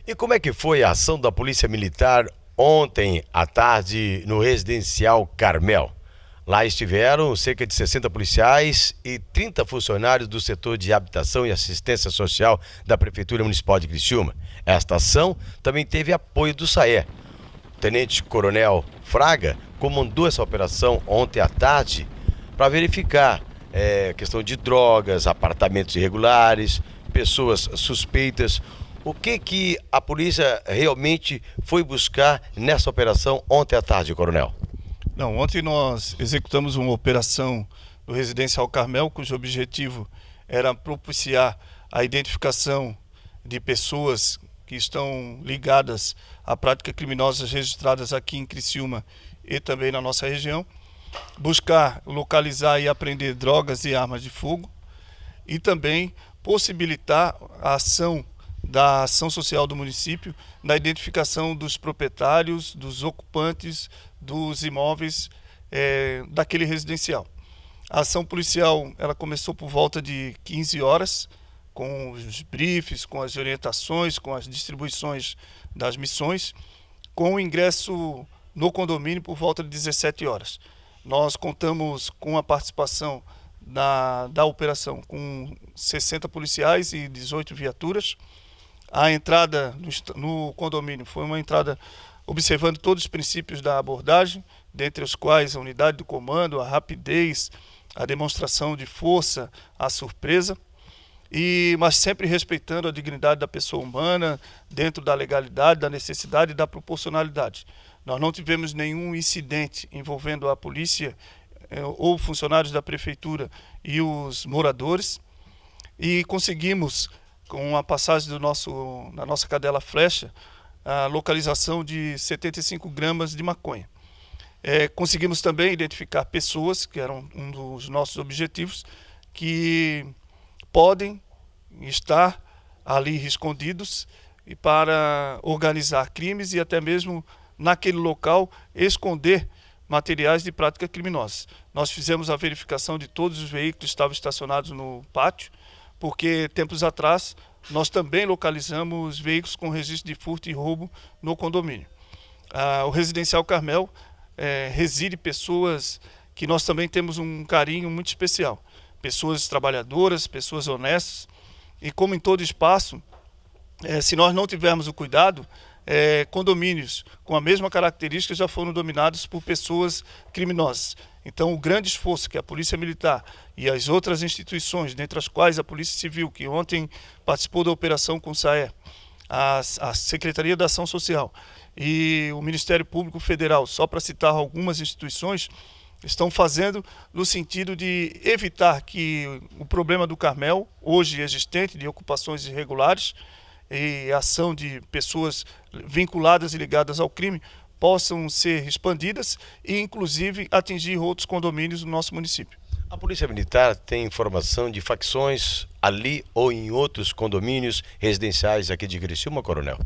E como é que foi a ação da Polícia Militar ontem à tarde no Residencial Carmel? Lá estiveram cerca de 60 policiais e 30 funcionários do setor de habitação e assistência social da Prefeitura Municipal de Criciúma. Esta ação também teve apoio do SAER. O Tenente-Coronel Fraga comandou essa operação ontem à tarde para verificar questão de drogas, apartamentos irregulares, pessoas suspeitas. O que a polícia realmente foi buscar nessa operação ontem à tarde, coronel? Não, ontem nós executamos uma operação no Residencial Carmel, cujo objetivo era propiciar a identificação de pessoas que estão ligadas a práticas criminosas registradas aqui em Criciúma e também na nossa região, buscar localizar e apreender drogas e armas de fogo e também possibilitar a ação da ação social do município na identificação dos proprietários, dos ocupantes dos imóveis daquele residencial. A ação policial ela começou por volta de 15 horas, com os briefs, com as orientações, com as distribuições das missões, com o ingresso no condomínio por volta de 17 horas. Nós contamos com a participação da operação com 60 policiais e 18 viaturas. A entrada no condomínio foi uma entrada observando todos os princípios da abordagem, dentre os quais a unidade do comando, a rapidez, a demonstração de força, a surpresa, mas sempre respeitando a dignidade da pessoa humana, dentro da legalidade, da necessidade e da proporcionalidade. Nós não tivemos nenhum incidente envolvendo a polícia ou funcionários da prefeitura e os moradores, e conseguimos, com a passagem da nossa cadela Flecha, a localização de 75 gramas de maconha. Conseguimos também identificar pessoas, que eram um dos nossos objetivos, que podem estar ali escondidos e para organizar crimes e até mesmo naquele local esconder materiais de prática criminosa. Nós fizemos a verificação de todos os veículos que estavam estacionados no pátio, porque tempos atrás nós também localizamos veículos com registro de furto e roubo no condomínio. O Residencial Carmel reside pessoas que nós também temos um carinho muito especial. Pessoas trabalhadoras, pessoas honestas, e como em todo espaço, se nós não tivermos o cuidado, condomínios com a mesma característica já foram dominados por pessoas criminosas. Então, o grande esforço que a Polícia Militar e as outras instituições, dentre as quais a Polícia Civil, que ontem participou da operação com o SAER, a Secretaria da Ação Social e o Ministério Público Federal, só para citar algumas instituições, estão fazendo no sentido de evitar que o problema do Carmel, hoje existente, de ocupações irregulares e ação de pessoas vinculadas e ligadas ao crime, possam ser expandidas e, inclusive, atingir outros condomínios no nosso município. A Polícia Militar tem informação de facções ali ou em outros condomínios residenciais aqui de Criciúma, coronel?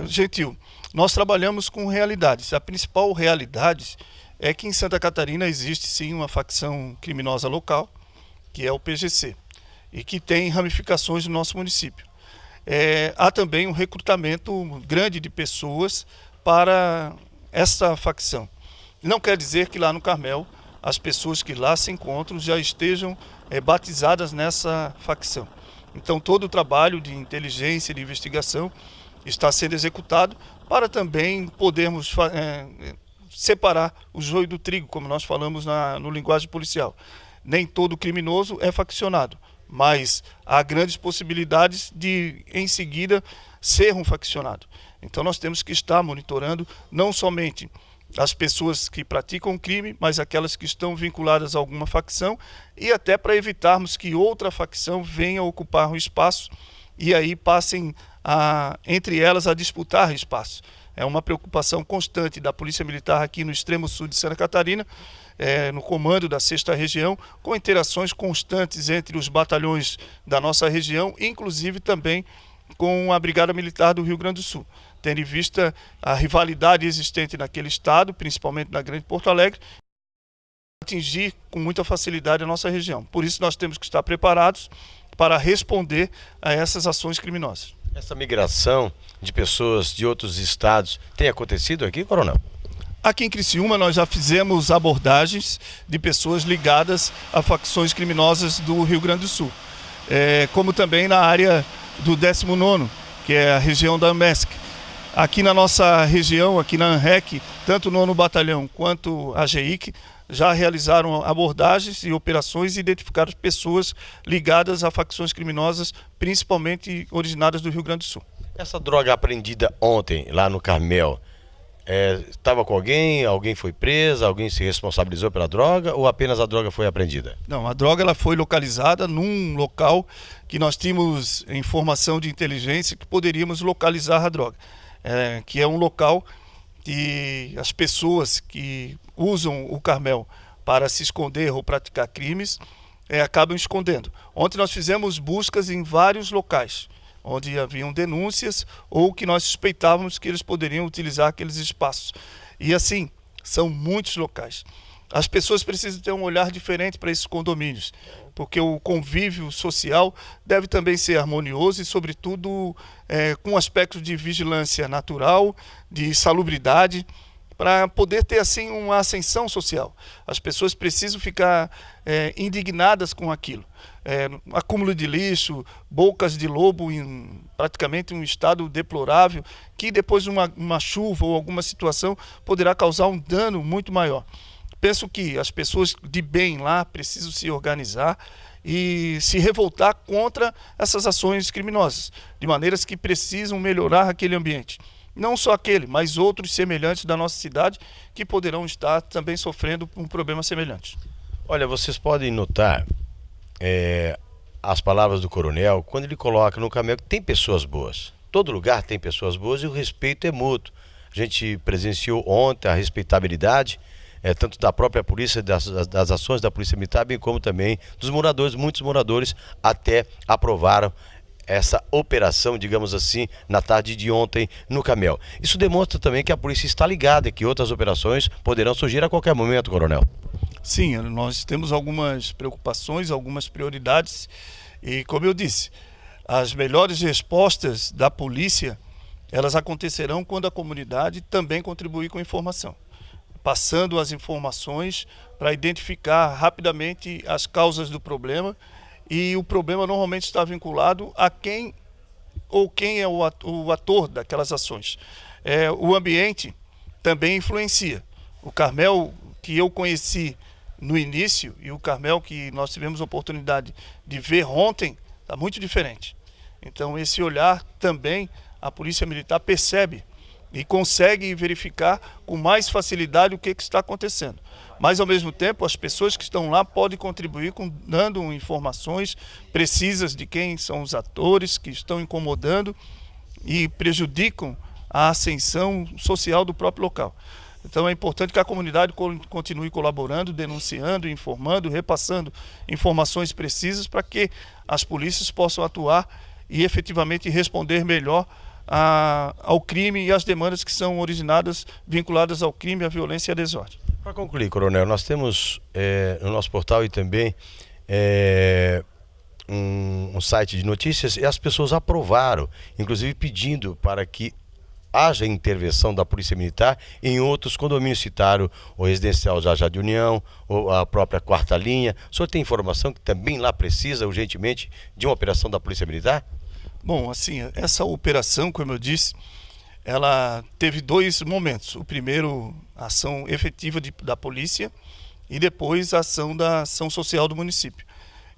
Gentil, nós trabalhamos com realidades. A principal realidade é que em Santa Catarina existe sim uma facção criminosa local, que é o PGC, e que tem ramificações no nosso município. Há também um recrutamento grande de pessoas para essa facção. Não quer dizer que lá no Carmel as pessoas que lá se encontram já estejam batizadas nessa facção. Então todo o trabalho de inteligência e de investigação está sendo executado para também podermos separar o joio do trigo, como nós falamos no linguagem policial. Nem todo criminoso é faccionado, mas há grandes possibilidades de, em seguida, ser um faccionado. Então nós temos que estar monitorando não somente as pessoas que praticam crime, mas aquelas que estão vinculadas a alguma facção, e até para evitarmos que outra facção venha ocupar um espaço e aí passem entre elas a disputar espaço. É uma preocupação constante da Polícia Militar aqui no extremo sul de Santa Catarina, no comando da 6ª Região, com interações constantes entre os batalhões da nossa região, inclusive também com a Brigada Militar do Rio Grande do Sul, tendo em vista a rivalidade existente naquele estado, principalmente na Grande Porto Alegre, atingir com muita facilidade a nossa região. Por isso nós temos que estar preparados para responder a essas ações criminosas. Essa migração de pessoas de outros estados tem acontecido aqui, coronel? Aqui em Criciúma nós já fizemos abordagens de pessoas ligadas a facções criminosas do Rio Grande do Sul. Como também na área do 19º, que é a região da AMESC. Aqui na nossa região, aqui na ANREC, tanto o 9º Batalhão quanto a GEIC já realizaram abordagens e operações e identificaram pessoas ligadas a facções criminosas, principalmente originadas do Rio Grande do Sul. Essa droga apreendida ontem lá no Carmel, estava com alguém, alguém foi preso, alguém se responsabilizou pela droga ou apenas a droga foi apreendida? Não, a droga ela foi localizada num local que nós tínhamos informação de inteligência que poderíamos localizar a droga. Que é um local que as pessoas que usam o Carmel para se esconder ou praticar crimes acabam escondendo. Ontem nós fizemos buscas em vários locais onde haviam denúncias ou que nós suspeitávamos que eles poderiam utilizar aqueles espaços. E assim, são muitos locais. As pessoas precisam ter um olhar diferente para esses condomínios, porque o convívio social deve também ser harmonioso e, sobretudo, com aspectos de vigilância natural, de salubridade, para poder ter assim uma ascensão social. As pessoas precisam ficar indignadas com aquilo. Acúmulo de lixo, bocas de lobo em praticamente um estado deplorável, que depois de uma chuva ou alguma situação poderá causar um dano muito maior. Penso que as pessoas de bem lá precisam se organizar e se revoltar contra essas ações criminosas, de maneiras que precisam melhorar aquele ambiente. Não só aquele, mas outros semelhantes da nossa cidade que poderão estar também sofrendo um problema semelhante. Olha, vocês podem notar as palavras do coronel quando ele coloca no Carmel que tem pessoas boas. Todo lugar tem pessoas boas e o respeito é mútuo. A gente presenciou ontem a respeitabilidade tanto da própria polícia, das ações da Polícia Militar, bem como também dos moradores. Muitos moradores até aprovaram essa operação, digamos assim, na tarde de ontem no Carmel. Isso demonstra também que a polícia está ligada e que outras operações poderão surgir a qualquer momento, coronel. Sim, nós temos algumas preocupações, algumas prioridades e, como eu disse, as melhores respostas da polícia, elas acontecerão quando a comunidade também contribuir com informação, passando as informações para identificar rapidamente as causas do problema, e o problema normalmente está vinculado a quem é o ator daquelas ações. O ambiente também influencia. O Carmel que eu conheci no início e o Carmel que nós tivemos a oportunidade de ver ontem está muito diferente. Então esse olhar também a Polícia Militar percebe e consegue verificar com mais facilidade o que está acontecendo. Mas, ao mesmo tempo, as pessoas que estão lá podem contribuir dando informações precisas de quem são os atores que estão incomodando e prejudicam a ascensão social do próprio local. Então é importante que a comunidade continue colaborando, denunciando, informando, repassando informações precisas para que as polícias possam atuar e efetivamente responder melhor ao crime e às demandas que são originadas, vinculadas ao crime, à violência e à desordem. Para concluir, coronel, nós temos no nosso portal e também um site de notícias e as pessoas aprovaram, inclusive pedindo para que haja intervenção da Polícia Militar em outros condomínios. Citaram o residencial Jajá de União, ou a própria Quarta Linha. O senhor tem informação que também lá precisa urgentemente de uma operação da Polícia Militar? Bom, assim, essa operação, como eu disse, ela teve dois momentos. O primeiro, a ação efetiva da polícia e depois a ação da ação social do município.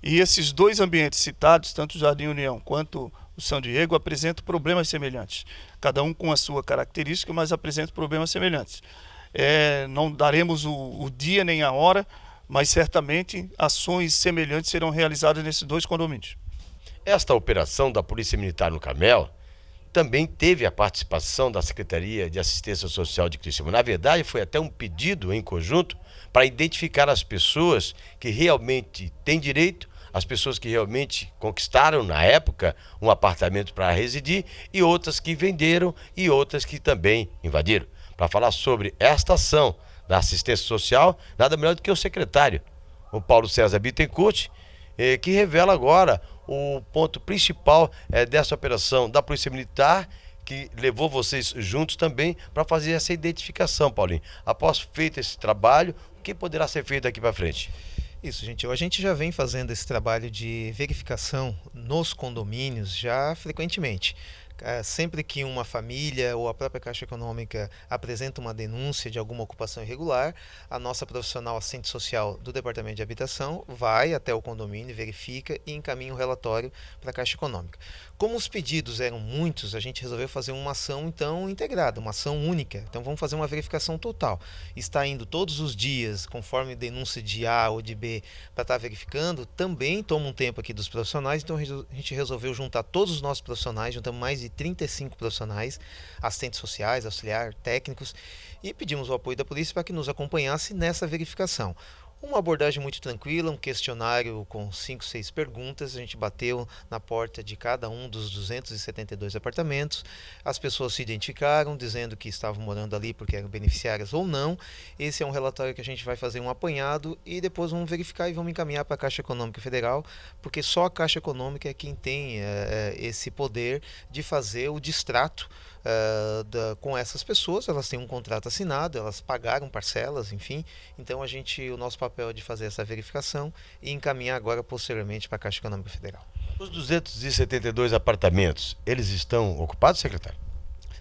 E esses dois ambientes citados, tanto o Jardim União quanto o São Diego, apresentam problemas semelhantes. Cada um com a sua característica, mas apresentam problemas semelhantes. Não daremos o dia nem a hora, mas certamente ações semelhantes serão realizadas nesses dois condomínios. Esta operação da Polícia Militar no Carmel também teve a participação da Secretaria de Assistência Social de Criciúma. Na verdade, foi até um pedido em conjunto para identificar as pessoas que realmente têm direito, as pessoas que realmente conquistaram na época um apartamento para residir e outras que venderam e outras que também invadiram. Para falar sobre esta ação da assistência social, nada melhor do que o secretário, o Paulo César Bittencourt, que revela agora o ponto principal dessa operação da Polícia Militar, que levou vocês juntos também para fazer essa identificação, Paulinho. Após feito esse trabalho, o que poderá ser feito daqui para frente? Isso, gente. A gente já vem fazendo esse trabalho de verificação nos condomínios já frequentemente. Sempre que uma família ou a própria Caixa Econômica apresenta uma denúncia de alguma ocupação irregular, a nossa profissional assistente social do Departamento de Habitação vai até o condomínio, verifica e encaminha um relatório para a Caixa Econômica. Como os pedidos eram muitos, a gente resolveu fazer uma ação então integrada, uma ação única. Então vamos fazer uma verificação total. Está indo todos os dias, conforme denúncia de A ou de B, para estar verificando, também toma um tempo aqui dos profissionais, então a gente resolveu juntar todos os nossos profissionais, juntamos mais de 35 profissionais, assistentes sociais, auxiliar, técnicos, e pedimos o apoio da polícia para que nos acompanhasse nessa verificação. Uma abordagem muito tranquila, um questionário com 5, 6 perguntas. A gente bateu na porta de cada um dos 272 apartamentos. As pessoas se identificaram, dizendo que estavam morando ali porque eram beneficiárias ou não. Esse é um relatório que a gente vai fazer um apanhado e depois vamos verificar e vamos encaminhar para a Caixa Econômica Federal, porque só a Caixa Econômica é quem tem esse poder de fazer o distrato com essas pessoas. Elas têm um contrato assinado, elas pagaram parcelas, enfim. Então o nosso papel é de fazer essa verificação e encaminhar agora posteriormente para a Caixa Econômica Federal. Os 272 apartamentos, eles estão ocupados, secretário?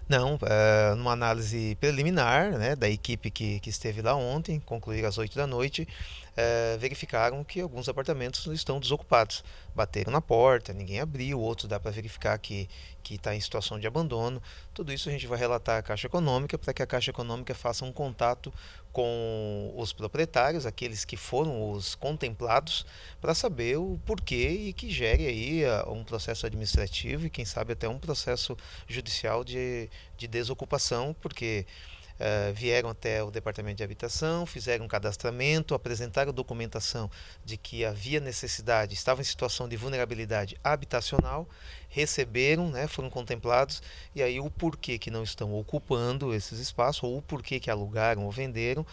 Não, numa análise preliminar, né, da equipe que esteve lá ontem, concluíram às 8 da noite, verificaram que alguns apartamentos estão desocupados. Bateram na porta, ninguém abriu, outros dá para verificar que está em situação de abandono. Tudo isso a gente vai relatar à Caixa Econômica para que a Caixa Econômica faça um contato com os proprietários, aqueles que foram os contemplados, para saber o porquê e que gere aí um processo administrativo e quem sabe até um processo judicial de desocupação, porque vieram até o Departamento de Habitação, fizeram um cadastramento, apresentaram documentação de que havia necessidade, estavam em situação de vulnerabilidade habitacional, receberam, né, foram contemplados, e aí o porquê que não estão ocupando esses espaços, ou o porquê que alugaram ou venderam,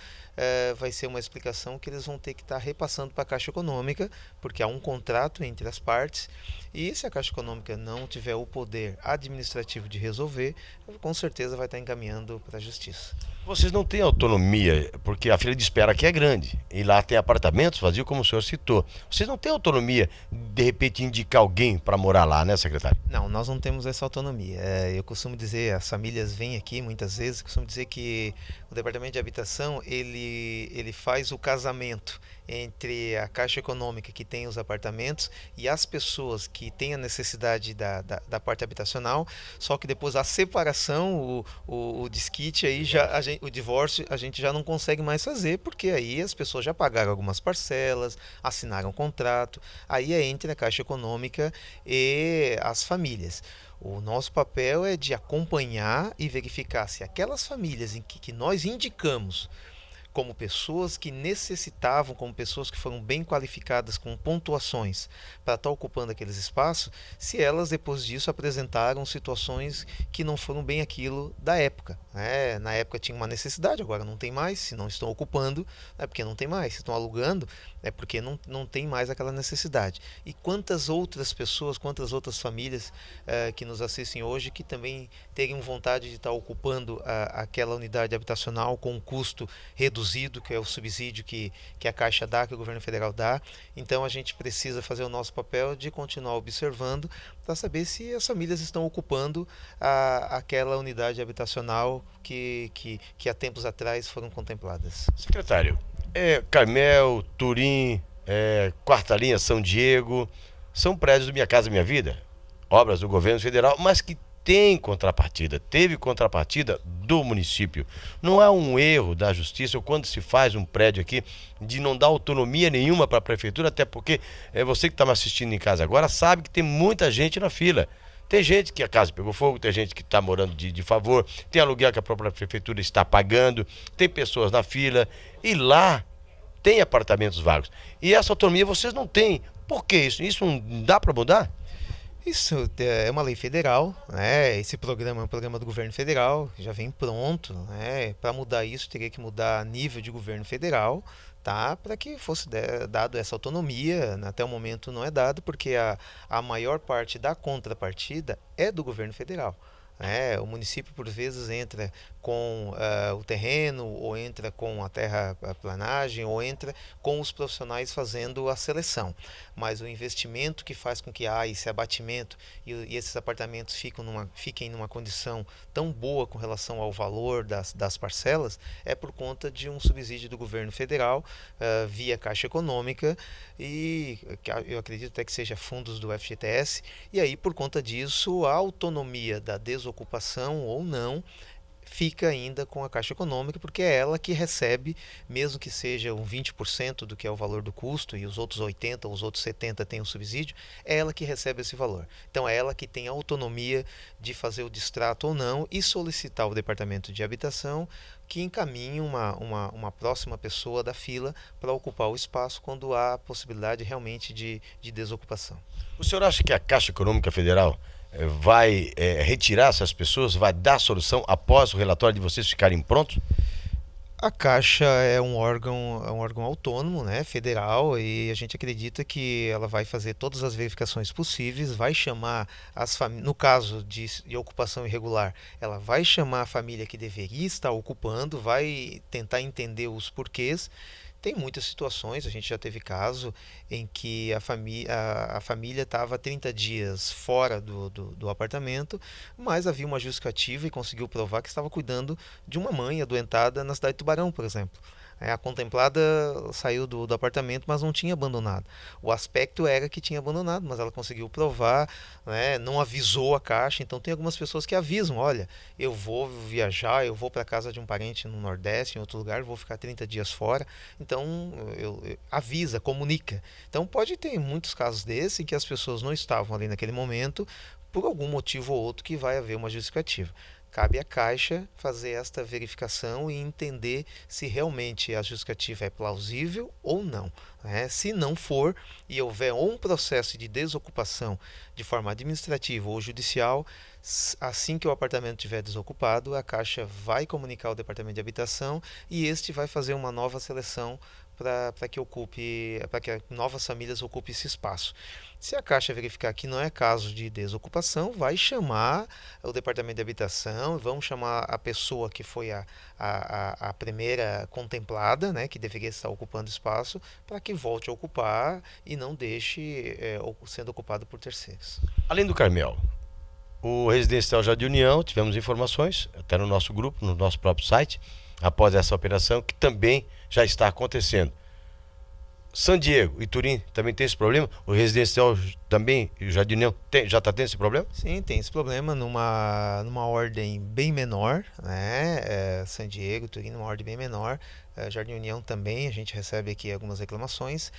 vai ser uma explicação que eles vão ter que estar repassando para a Caixa Econômica, porque há um contrato entre as partes, e se a Caixa Econômica não tiver o poder administrativo de resolver, com certeza vai estar encaminhando para a Justiça. Vocês não têm autonomia, porque a fila de espera aqui é grande, e lá tem apartamentos vazios, como o senhor citou. Vocês não têm autonomia, de repente, indicar alguém para morar lá, né, secretário? Não, nós não temos essa autonomia. Eu costumo dizer, as famílias vêm aqui muitas vezes, costumo dizer que o Departamento de Habitação, ele faz o casamento entre a Caixa Econômica, que tem os apartamentos, e as pessoas que têm a necessidade da parte habitacional, só que depois a separação, o desquite, aí o divórcio, a gente já não consegue mais fazer, porque aí as pessoas já pagaram algumas parcelas, assinaram um contrato, aí é entre a Caixa Econômica e as famílias. O nosso papel é de acompanhar e verificar se aquelas famílias em que nós indicamos como pessoas que necessitavam, como pessoas que foram bem qualificadas com pontuações para estar ocupando aqueles espaços, se elas depois disso apresentaram situações que não foram bem aquilo da época. Na época tinha uma necessidade, agora não tem mais. Se não estão ocupando, é porque não tem mais. Se estão alugando, é porque não tem mais aquela necessidade. E quantas outras pessoas, quantas outras famílias que nos assistem hoje que também teriam vontade de estar ocupando aquela unidade habitacional com um custo reduzido, que é o subsídio que a Caixa dá, que o governo federal dá. Então a gente precisa fazer o nosso papel de continuar observando para saber se as famílias estão ocupando aquela unidade habitacional que há tempos atrás foram contempladas. Secretário, Carmel, Turim, Quarta Linha, São Diego, são prédios do Minha Casa Minha Vida, obras do governo federal, mas que teve contrapartida do município. Não é um erro da justiça ou quando se faz um prédio aqui de não dar autonomia nenhuma para a prefeitura, até porque você que está me assistindo em casa agora sabe que tem muita gente na fila. Tem gente que a casa pegou fogo, tem gente que está morando de favor, tem aluguel que a própria prefeitura está pagando, tem pessoas na fila e lá tem apartamentos vagos. E essa autonomia vocês não têm. Por que isso? Isso não dá para mudar? Isso é uma lei federal, né? Esse programa é um programa do governo federal, já vem pronto, né? Para mudar isso, teria que mudar a nível de governo federal, tá? Para que fosse dado essa autonomia. Até o momento não é dado, porque a maior parte da contrapartida é do governo federal. O município, por vezes, entra com o terreno, ou entra com a terraplanagem, ou entra com os profissionais fazendo a seleção. Mas o investimento que faz com que haja esse abatimento e esses apartamentos fiquem numa condição tão boa com relação ao valor das parcelas é por conta de um subsídio do governo federal via Caixa Econômica, e eu acredito até que seja fundos do FGTS, e aí por conta disso a autonomia da desocupação ou não fica ainda com a Caixa Econômica, porque é ela que recebe, mesmo que seja um 20% do que é o valor do custo e os outros 80% ou os outros 70% têm o subsídio, é ela que recebe esse valor. Então é ela que tem a autonomia de fazer o distrato ou não e solicitar ao Departamento de Habitação que encaminhe uma próxima pessoa da fila para ocupar o espaço quando há possibilidade realmente de desocupação. O senhor acha que a Caixa Econômica Federal vai retirar essas pessoas, vai dar solução após o relatório de vocês ficarem prontos? A Caixa é um órgão autônomo, né, federal, e a gente acredita que ela vai fazer todas as verificações possíveis, vai chamar as famílias, no caso de ocupação irregular, ela vai chamar a família que deveria estar ocupando, vai tentar entender os porquês. Tem muitas situações, a gente já teve caso em que a família estava 30 dias fora do apartamento, mas havia uma justificativa e conseguiu provar que estava cuidando de uma mãe adoentada na cidade de Tubarão, por exemplo. A contemplada saiu do apartamento, mas não tinha abandonado. O aspecto era que tinha abandonado, mas ela conseguiu provar, né, não avisou a Caixa. Então tem algumas pessoas que avisam, olha, eu vou viajar, eu vou para a casa de um parente no Nordeste, em outro lugar, vou ficar 30 dias fora. Então avisa, comunica. Então pode ter muitos casos desse em que as pessoas não estavam ali naquele momento, por algum motivo ou outro que vai haver uma justificativa. Cabe à Caixa fazer esta verificação e entender se realmente a justificativa é plausível ou não. Se não for e houver um processo de desocupação de forma administrativa ou judicial, assim que o apartamento estiver desocupado, a Caixa vai comunicar ao Departamento de Habitação e este vai fazer uma nova seleção para que novas famílias ocupem esse espaço. Se a Caixa verificar que não é caso de desocupação, vai chamar o Departamento de Habitação, vamos chamar a pessoa que foi a primeira contemplada, né, que deveria estar ocupando espaço, para que volte a ocupar e não deixe sendo ocupado por terceiros. Além do Carmel, o Residencial Jardim União, tivemos informações, até no nosso grupo, no nosso próprio site, após essa operação, que também já está acontecendo. San Diego e Turim também tem esse problema? O Residencial também, o Jardim União, já está tendo esse problema? Sim, tem esse problema numa ordem bem menor, né? San Diego, Turim numa ordem bem menor. Jardim União também, a gente recebe aqui algumas reclamações.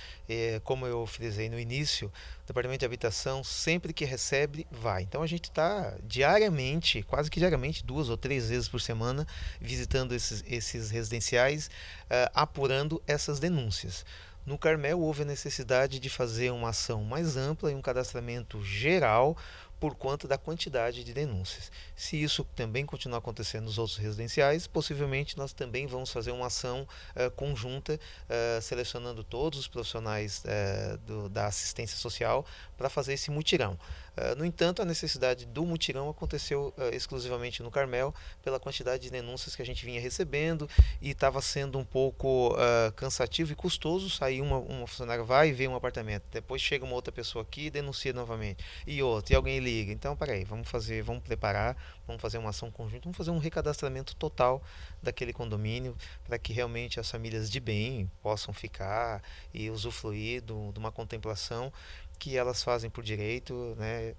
Como eu frisei no início, o Departamento de Habitação, sempre que recebe, vai. Então a gente está diariamente, quase que diariamente, 2 ou 3 vezes por semana, visitando esses residenciais, apurando essas denúncias. No Carmel houve a necessidade de fazer uma ação mais ampla e um cadastramento geral por conta da quantidade de denúncias. Se isso também continuar acontecendo nos outros residenciais, possivelmente nós também vamos fazer uma ação conjunta, selecionando todos os profissionais da assistência social para fazer esse mutirão. No entanto, a necessidade do mutirão aconteceu exclusivamente no Carmel pela quantidade de denúncias que a gente vinha recebendo e estava sendo um pouco cansativo e custoso sair uma funcionária vai e vê um apartamento, depois chega uma outra pessoa aqui e denuncia novamente, e alguém liga. Então, peraí, vamos preparar, vamos fazer uma ação conjunta, vamos fazer um recadastramento total daquele condomínio para que realmente as famílias de bem possam ficar e usufruir de uma contemplação que elas fazem por direito, né?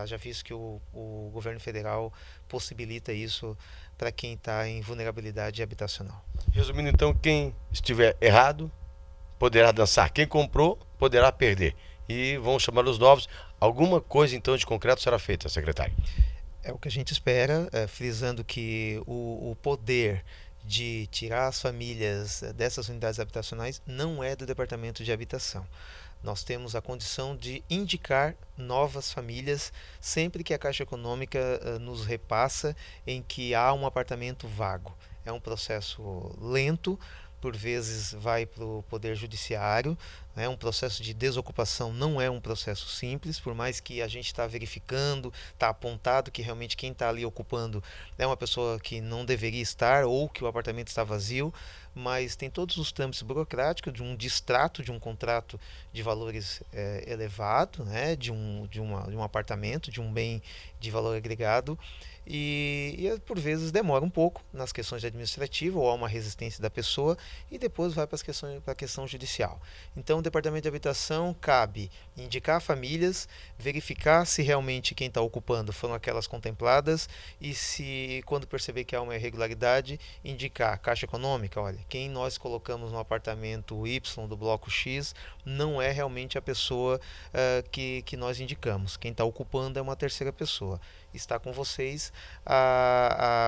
Já visto que o governo federal possibilita isso para quem está em vulnerabilidade habitacional. Resumindo então, quem estiver errado poderá dançar, quem comprou poderá perder. E vão chamar os novos. Alguma coisa então de concreto será feita, secretário? É o que a gente espera, frisando que o poder de tirar as famílias dessas unidades habitacionais não é do Departamento de Habitação. nós temos a condição de indicar novas famílias sempre que a Caixa Econômica nos repassa em que há um apartamento vago. É um processo lento, por vezes vai para o Poder Judiciário, né? Um processo de desocupação não é um processo simples, por mais que a gente está verificando, está apontado que realmente quem está ali ocupando é uma pessoa que não deveria estar ou que o apartamento está vazio, mas tem todos os trâmites burocráticos de um distrato de um contrato de valores elevado, né? De um apartamento, de um bem de valor agregado, e por vezes demora um pouco nas questões administrativas ou há uma resistência da pessoa e depois vai para a questão judicial. Então, o Departamento de Habitação cabe indicar famílias, verificar se realmente quem está ocupando foram aquelas contempladas e se, quando perceber que há uma irregularidade, indicar a Caixa Econômica, olha, quem nós colocamos no apartamento Y do bloco X não é realmente a pessoa que nós indicamos. Quem está ocupando é uma terceira pessoa. Está com vocês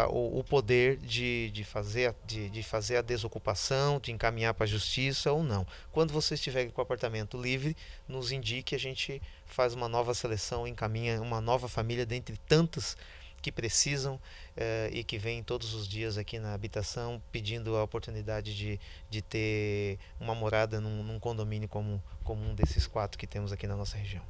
o poder de fazer a desocupação, de encaminhar para a justiça ou não. Quando você estiver com o apartamento livre, nos indique, a gente faz uma nova seleção, encaminha uma nova família dentre tantas que precisam e que vêm todos os dias aqui na habitação pedindo a oportunidade de ter uma morada num condomínio como um desses 4 que temos aqui na nossa região.